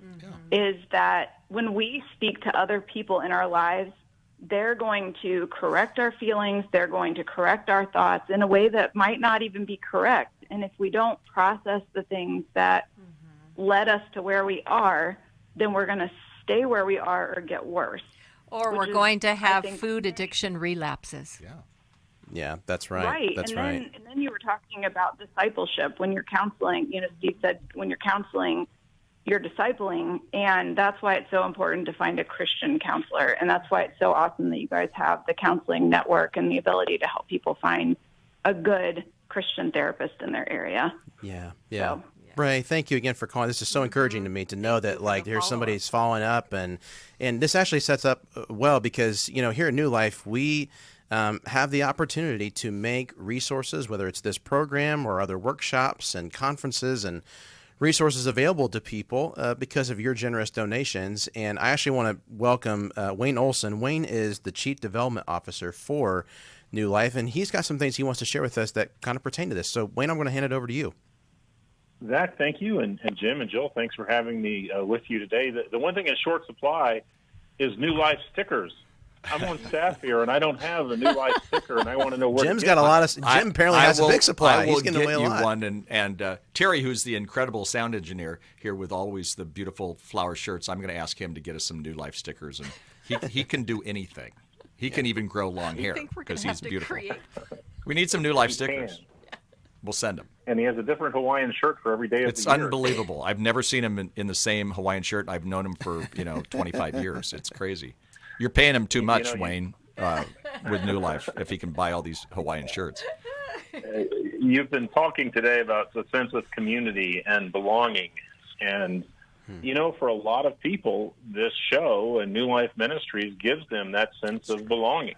is that when we speak to other people in our lives, they're going to correct our feelings. They're going to correct our thoughts in a way that might not even be correct. And if we don't process the things that led us to where we are, then we're going to stay where we are or get worse. Or we're going to have food addiction relapses. Yeah, that's right. Right. That's and right. Then you were talking about discipleship. When you're counseling, Steve said, when you're counseling, you're discipling. And that's why it's so important to find a Christian counselor. And that's why it's so awesome that you guys have the counseling network and the ability to help people find a good Christian therapist in their area. Yeah. So, Ray, thank you again for calling. This is so encouraging to me to know that here's somebody who's following up, and this actually sets up well because here at New Life we have the opportunity to make resources, whether it's this program or other workshops and conferences and resources available to people because of your generous donations. And I actually want to welcome Wayne Olson. Wayne is the Chief Development Officer for New Life, and he's got some things he wants to share with us that kind of pertain to this. So Wayne, I'm going to hand it over to you. Zach, thank you, and Jim and Jill, thanks for having me with you today. The one thing in short supply is New Life stickers. I'm on staff here, and I don't have a New Life sticker, and I want to know where Jim's to get got a one. lot of. Jim apparently has a big supply. He's going to away a you lot. one, and Terry, who's the incredible sound engineer here with always the beautiful flower shirts, I'm going to ask him to get us some New Life stickers, and he can do anything. He can even grow long hair because he's beautiful. We need some New Life stickers. We'll send them. And he has a different Hawaiian shirt for every day of the year. It's unbelievable. I've never seen him in the same Hawaiian shirt. I've known him for 25 years. It's crazy. You're paying him too much, Wayne, with New Life, if he can buy all these Hawaiian shirts. You've been talking today about the sense of community and belonging. And, for a lot of people, this show and New Life Ministries gives them that sense of belonging.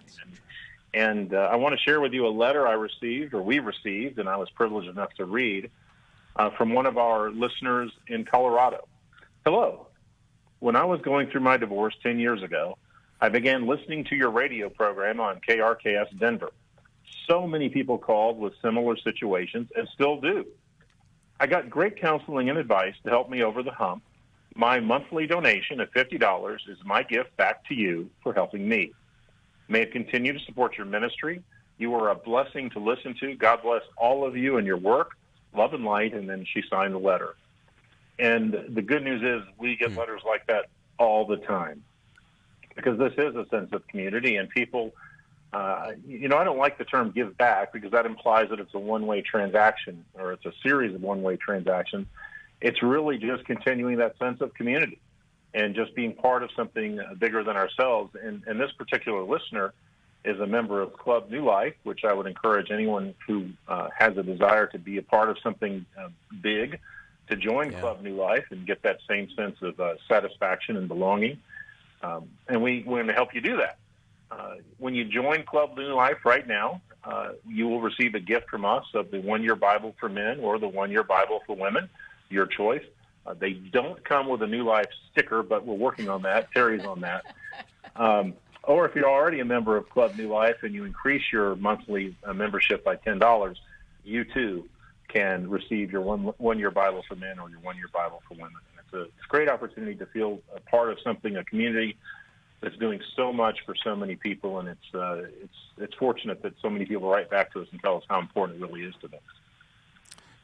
And I want to share with you a letter we received, and I was privileged enough to read, from one of our listeners in Colorado. Hello. When I was going through my divorce 10 years ago, I began listening to your radio program on KRKS Denver. So many people called with similar situations and still do. I got great counseling and advice to help me over the hump, My monthly donation of $50 is my gift back to you for helping me. May it continue to support your ministry. You are a blessing to listen to. God bless all of you and your work. Love and light. And then she signed the letter. And the good news is we get letters like that all the time, because this is a sense of community, and people, I don't like the term give back, because that implies that it's a one-way transaction, or it's a series of one-way transactions. It's really just continuing that sense of community and just being part of something bigger than ourselves. And this particular listener is a member of Club New Life, which I would encourage anyone who has a desire to be a part of something big to join Club New Life and get that same sense of satisfaction and belonging. And we want to help you do that. When you join Club New Life right now, you will receive a gift from us of the 1-Year Bible for Men or the 1-Year Bible for Women, your choice. They don't come with a New Life sticker, but we're working on that. Terry's on that. Or if you're already a member of Club New Life and you increase your monthly membership by $10, you too can receive your 1-Year Bible for Men or your 1-Year Bible for Women. It's a great opportunity to feel a part of something, a community that's doing so much for so many people, and it's fortunate that so many people write back to us and tell us how important it really is to them.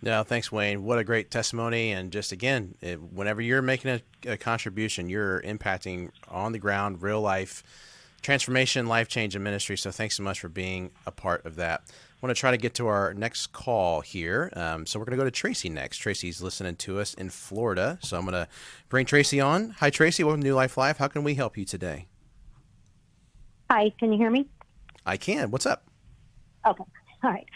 No, thanks, Wayne. What a great testimony. And just again, whenever you're making a contribution, you're impacting on the ground, real life transformation, life change in ministry. So thanks so much for being a part of that. I want to try to get to our next call here. So we're going to go to Tracy next. Tracy's listening to us in Florida. So I'm going to bring Tracy on. Hi, Tracy. Welcome to New Life Live. How can we help you today? Hi, can you hear me? I can. What's up? Okay. All right.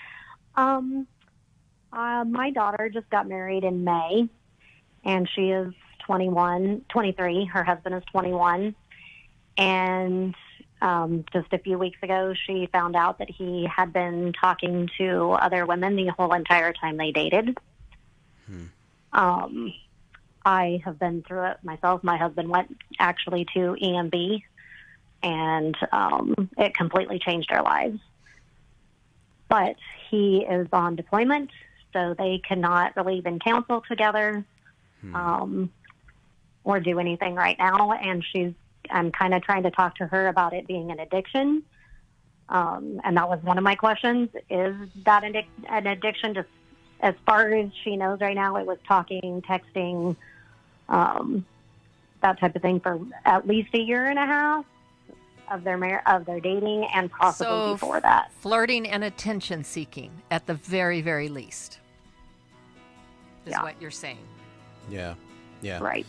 My daughter just got married in May, and she is 23. Her husband is 21. And just a few weeks ago, she found out that he had been talking to other women the whole entire time they dated. I have been through it myself. My husband went actually to EMB, and it completely changed our lives. But he is on deployment, so they cannot really even counsel together or do anything right now. And I'm kind of trying to talk to her about it being an addiction. And that was one of my questions. Is that an addiction? Just as far as she knows right now, it was talking, texting, that type of thing for at least a year and a half of their dating, and possibly before that. Flirting and attention seeking at the very, very least is what you're saying. Yeah. Right.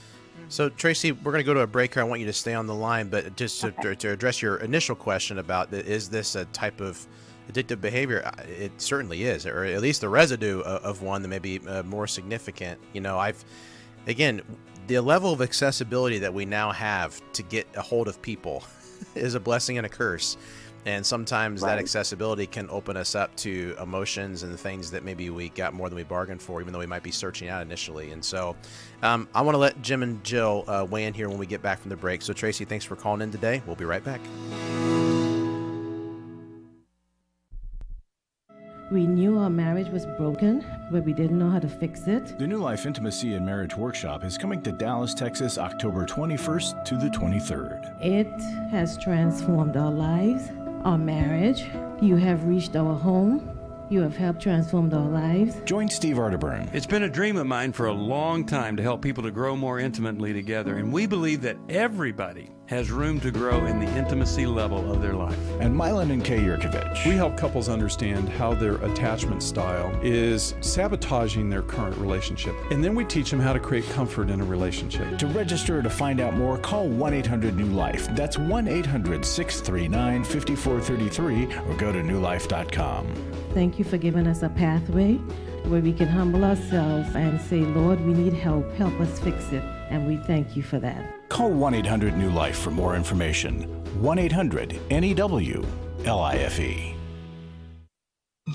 So, Tracy, we're going to go to a break here. I want you to stay on the line, but just to address your initial question about is this a type of addictive behavior, it certainly is, or at least the residue of one that may be more significant. Again, the level of accessibility that we now have to get a hold of people is a blessing and a curse. And sometimes that accessibility can open us up to emotions and things that maybe we got more than we bargained for, even though we might be searching out initially. And so I want to let Jim and Jill weigh in here when we get back from the break. So, Tracy, thanks for calling in today. We'll be right back. We knew our marriage was broken, but we didn't know how to fix it. The New Life Intimacy and Marriage Workshop is coming to Dallas, Texas, October 21st to the 23rd. It has transformed our lives, our marriage. You have reached our home. You have helped transform our lives. Join Steve Arterburn. It's been a dream of mine for a long time to help people to grow more intimately together, and we believe that everybody has room to grow in the intimacy level of their life. And Milan and Kay Yurkovich. We help couples understand how their attachment style is sabotaging their current relationship, and then we teach them how to create comfort in a relationship. To register or to find out more, call 1-800-NEW-LIFE. That's 1-800-639-5433, or go to newlife.com. Thank you for giving us a pathway where we can humble ourselves and say, Lord, we need help. Help us fix it. And we thank you for that. Call 1-800-NEW-LIFE for more information. 1-800-NEW-LIFE.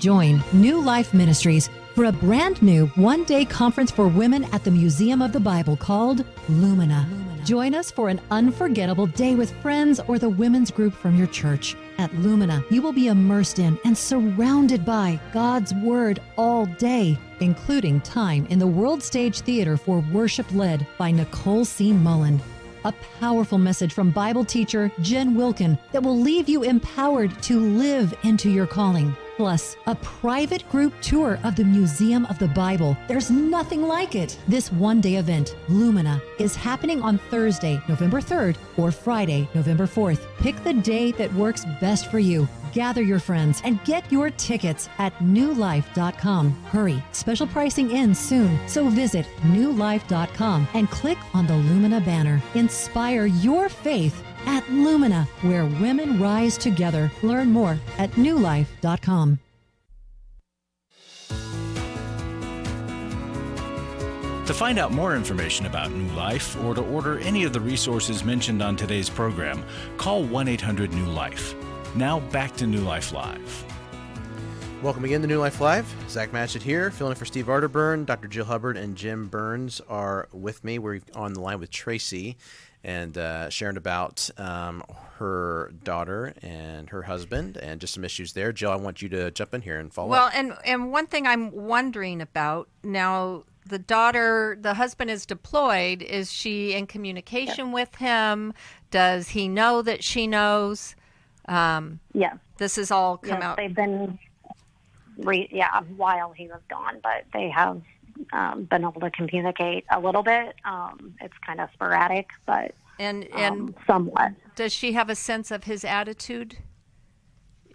Join New Life Ministries for a brand new one-day conference for women at the Museum of the Bible called Lumina. Join us for an unforgettable day with friends or the women's group from your church. At Lumina, you will be immersed in and surrounded by God's Word all day, including time in the World Stage Theater for worship led by Nicole C. Mullen. A powerful message from Bible teacher Jen Wilkin that will leave you empowered to live into your calling. Plus, a private group tour of the Museum of the Bible. There's nothing like it. This one-day event, Lumina, is happening on Thursday, November 3rd, or Friday, November 4th. Pick the day that works best for you. Gather your friends and get your tickets at newlife.com. Hurry, special pricing ends soon, so visit newlife.com and click on the Lumina banner. Inspire your faith at Lumina, where women rise together. Learn more at newlife.com. To find out more information about New Life or to order any of the resources mentioned on today's program, call 1-800-NEW-LIFE. Now back to New Life Live. Welcome again to New Life Live. Zach Matchett here, filling in for Steve Arterburn. Dr. Jill Hubbard and Jim Burns are with me. We're on the line with Tracy and sharing about her daughter and her husband and just some issues there. Jill, I want you to jump in here and follow up. Well, and one thing I'm wondering about now, the husband is deployed. Is she in communication with him? Does he know that she knows? Yes. This has all come out. They've been, while he was gone, but they have been able to communicate a little bit. It's kind of sporadic, but and somewhat. Does she have a sense of his attitude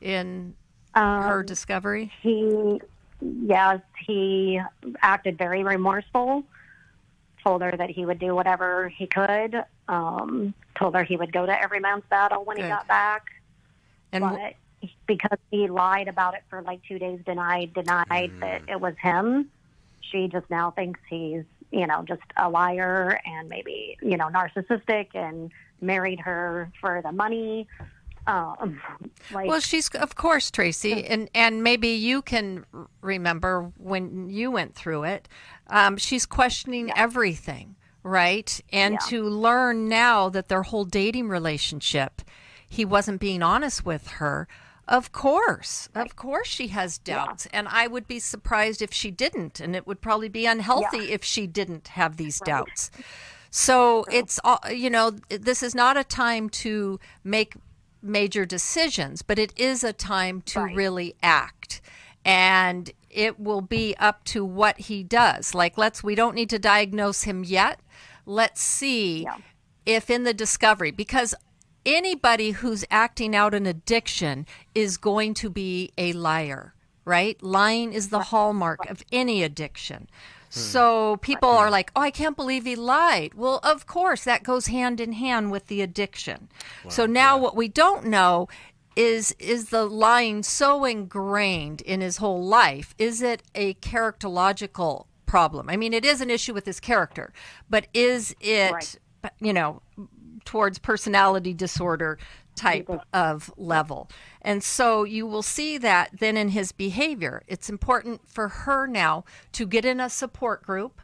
in her discovery? He acted very remorseful. Told her that he would do whatever he could. Told her he would go to every man's battle when he got back. But because he lied about it for like 2 days, denied that it was him, she just now thinks he's, just a liar and maybe, narcissistic and married her for the money. Well, she's, of course, Tracy, and maybe you can remember when you went through it, she's questioning everything, right? And to learn now that their whole dating relationship, he wasn't being honest with her. Of course she has doubts, and I would be surprised if she didn't, and it would probably be unhealthy if she didn't have these doubts. So it's, this is not a time to make major decisions, but it is a time to really act, and it will be up to what he does. Like, we don't need to diagnose him yet. Let's see if in the discovery, because anybody who's acting out an addiction is going to be a liar, right? Lying is the hallmark of any addiction. So people are like, oh, I can't believe he lied. Well, of course, that goes hand in hand with the addiction. So now what we don't know is the lying so ingrained in his whole life? Is it a characterological problem? I mean, it is an issue with his character, but is it, towards personality disorder type of level? And so you will see that then in his behavior. It's important for her now to get in a support group,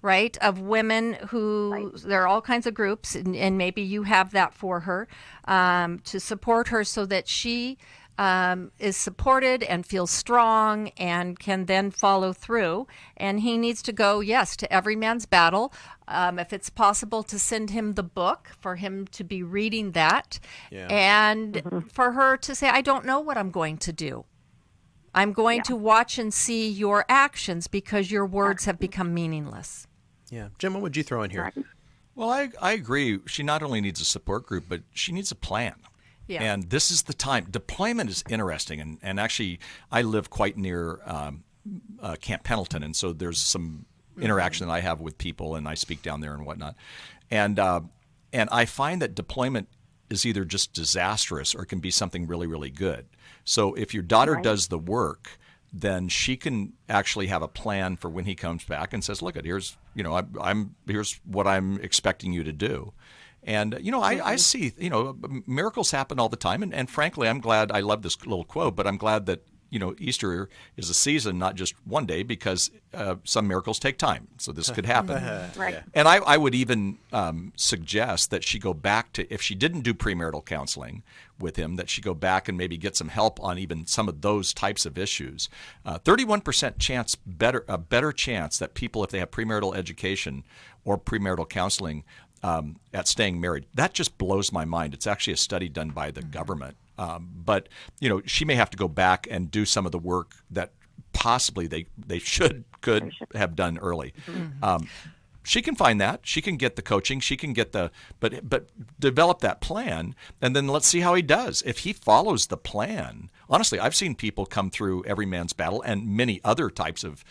right, of women who, there are all kinds of groups, and maybe you have that for her, to support her so that she is supported and feels strong and can then follow through. And he needs to go, to every man's battle. If it's possible to send him the book, for him to be reading that, and for her to say, I don't know what I'm going to do. I'm going to watch and see your actions because your words have become meaningless. Yeah. Jim, what would you throw in here? Well, I agree. She not only needs a support group, but she needs a plan. Yeah. And this is the time. Deployment is interesting. And actually, I live quite near Camp Pendleton, and so there's some interaction that I have with people, and I speak down there and whatnot. And I find that deployment is either just disastrous or it can be something really, really good. So if your daughter does the work, then she can actually have a plan for when he comes back and says, look, here's what I'm expecting you to do. And, I see, miracles happen all the time. And frankly, I'm glad, I love this little quote, but I'm glad that Easter is a season, not just one day, because some miracles take time. So this could happen. Right. And I would even suggest that she go back to, if she didn't do premarital counseling with him, that she go back and maybe get some help on even some of those types of issues. 31% chance, a better chance that people, if they have premarital education or premarital counseling, at staying married. That just blows my mind. It's actually a study done by the government. But she may have to go back and do some of the work that possibly they could have done early. She can find that. She can get the coaching. She can get but develop that plan, and then let's see how he does. If he follows the plan, honestly, I've seen people come through Every Man's Battle and many other types of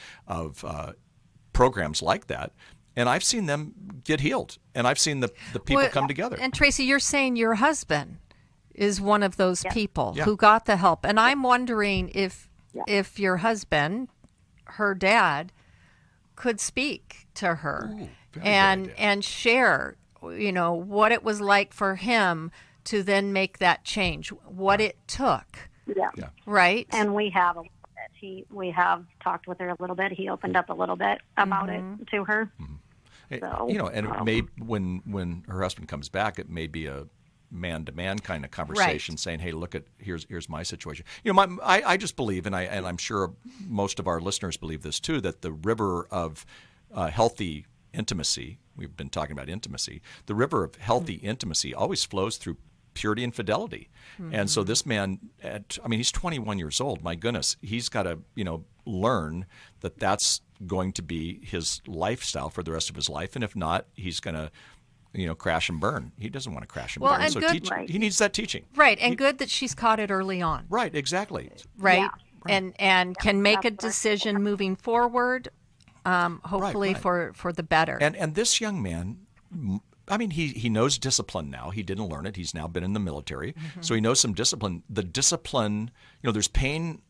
programs like that. And I've seen them get healed, and I've seen the people come together. And Tracy, you're saying your husband is one of those people who got the help. And I'm wondering if your husband, her dad, could speak to her and share, what it was like for him to then make that change, what it took. Yeah. Right? And we have a little bit. We have talked with her a little bit. He opened up a little bit about it to her. So, and it may, when her husband comes back, it may be a man-to-man kind of conversation, saying, "Hey, look here's my situation." I just believe, and I'm sure most of our listeners believe this too, that the river of healthy intimacy, we've been talking about intimacy, the river of healthy intimacy always flows through purity and fidelity. And so this man, he's 21 years old. My goodness, he's got to learn that that's going to be his lifestyle for the rest of his life, and if not, he's going to crash and burn. He doesn't want to crash and burn. And so he needs that teaching. Right, and good that she's caught it early on. Right, exactly. Right, and can make a decision moving forward, hopefully for the better. And this young man, he knows discipline now. He didn't learn it. He's now been in the military, so he knows some discipline. The discipline, there's pain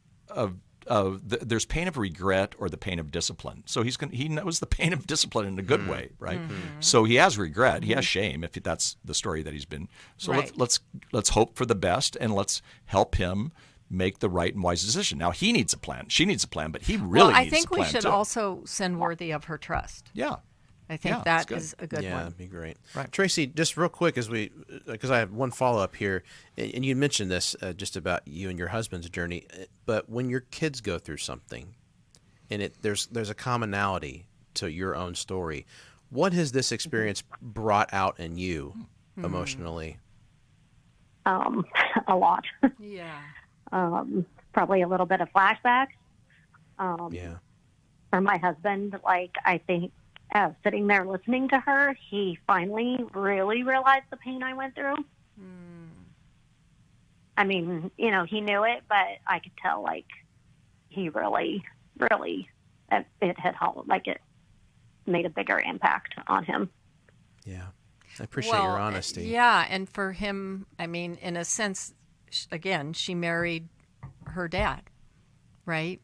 there's pain of regret or the pain of discipline. So he knows the pain of discipline in a good way, right? So he has regret, he has shame, if that's the story that he's been. So let's hope for the best, and let's help him make the right and wise decision. Now he needs a plan, she needs a plan, but he really needs a plan. I think we should also send worthy of her trust. Yeah. I think that is a good one. Yeah, that'd be great. Right. Tracy, just real quick, because I have one follow-up here, and you mentioned this just about you and your husband's journey, but when your kids go through something, and there's a commonality to your own story, what has this experience brought out in you emotionally? A lot. Yeah. Probably a little bit of flashbacks. For my husband, I think, sitting there listening to her, he finally really realized the pain I went through. He knew it, but I could tell, he really, really, it had helped, it made a bigger impact on him. Yeah. I appreciate your honesty. Yeah, and for him, in a sense, again, she married her dad, right?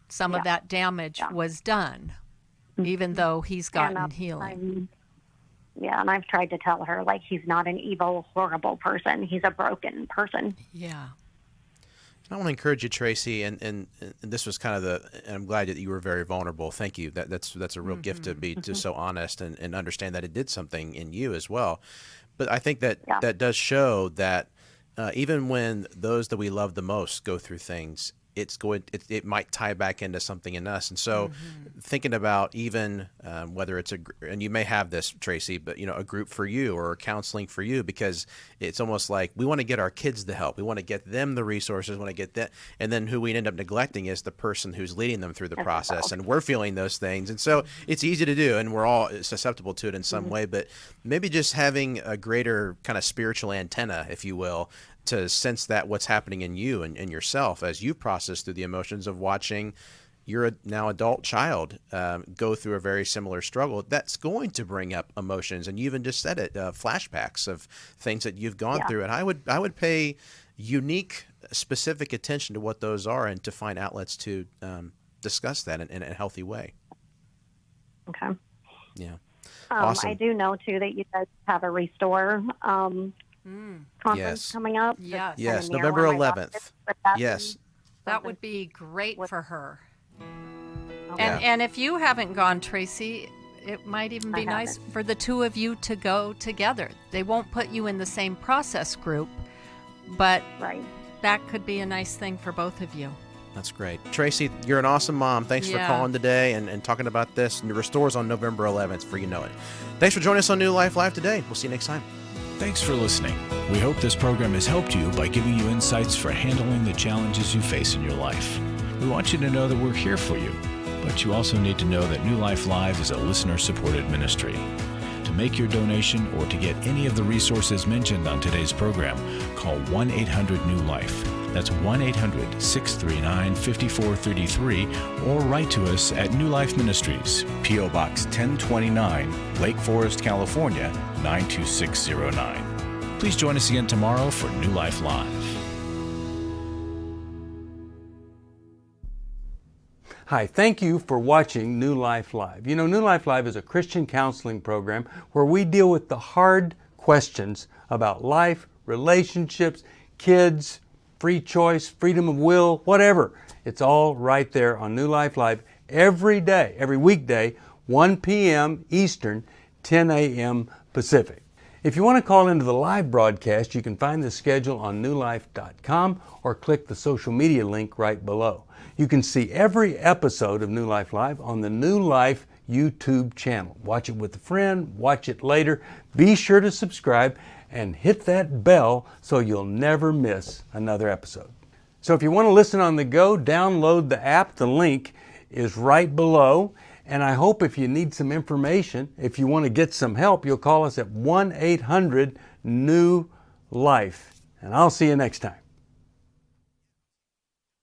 Some of that damage was done. Even though he's gotten healing. And I've tried to tell her, he's not an evil, horrible person. He's a broken person. Yeah. I want to encourage you, Tracy, and this was kind of and I'm glad that you were very vulnerable. Thank you. That's a real gift to be just so honest and understand that it did something in you as well. But I think that does show that even when those that we love the most go through things, it might tie back into something in us. And so thinking about even whether it's and you may have this, Tracy, but a group for you or counseling for you, because it's almost like we want to get our kids the help. We want to get them the resources, want to get that. And then who we end up neglecting is the person who's leading them through the process. And we're feeling those things. And so it's easy to do, and we're all susceptible to it in some way, but maybe just having a greater kind of spiritual antenna, if you will, to sense that what's happening in you and yourself as you process through the emotions of watching your now adult child go through a very similar struggle. That's going to bring up emotions, and you even just said it, flashbacks of things that you've gone through. And I would pay unique, specific attention to what those are, and to find outlets to discuss that in a healthy way. Okay. Yeah. Awesome. I do know too that you guys have a Restore conference coming up. Yes, November 11th. Yes. That would be great for her. Okay. And if you haven't gone, Tracy, it might even be nice for the two of you to go together. They won't put you in the same process group, but that could be a nice thing for both of you. That's great. Tracy, you're an awesome mom. Thanks for calling today and talking about this. And your Restore's on November 11th, for you know it. Thanks for joining us on New Life Live today. We'll see you next time. Thanks for listening. We hope this program has helped you by giving you insights for handling the challenges you face in your life. We want you to know that we're here for you, but you also need to know that New Life Live is a listener-supported ministry. To make your donation or to get any of the resources mentioned on today's program, call 1-800-NEW-LIFE. That's 1-800-639-5433, or write to us at New Life Ministries, P.O. Box 1029, Lake Forest, California, 92609. Please join us again tomorrow for New Life Live. Hi, thank you for watching New Life Live. You know, New Life Live is a Christian counseling program where we deal with the hard questions about life, relationships, kids, free choice, freedom of will, whatever. It's all right there on New Life Live every day, every weekday, 1 p.m. Eastern, 10 a.m. Pacific. If you want to call into the live broadcast, you can find the schedule on newlife.com or click the social media link right below. You can see every episode of New Life Live on the New Life YouTube channel. Watch it with a friend, watch it later. Be sure to subscribe and hit that bell so you'll never miss another episode. So if you want to listen on the go, download the app. The link is right below. And I hope if you need some information, if you want to get some help, you'll call us at 1-800-NEW-LIFE. And I'll see you next time.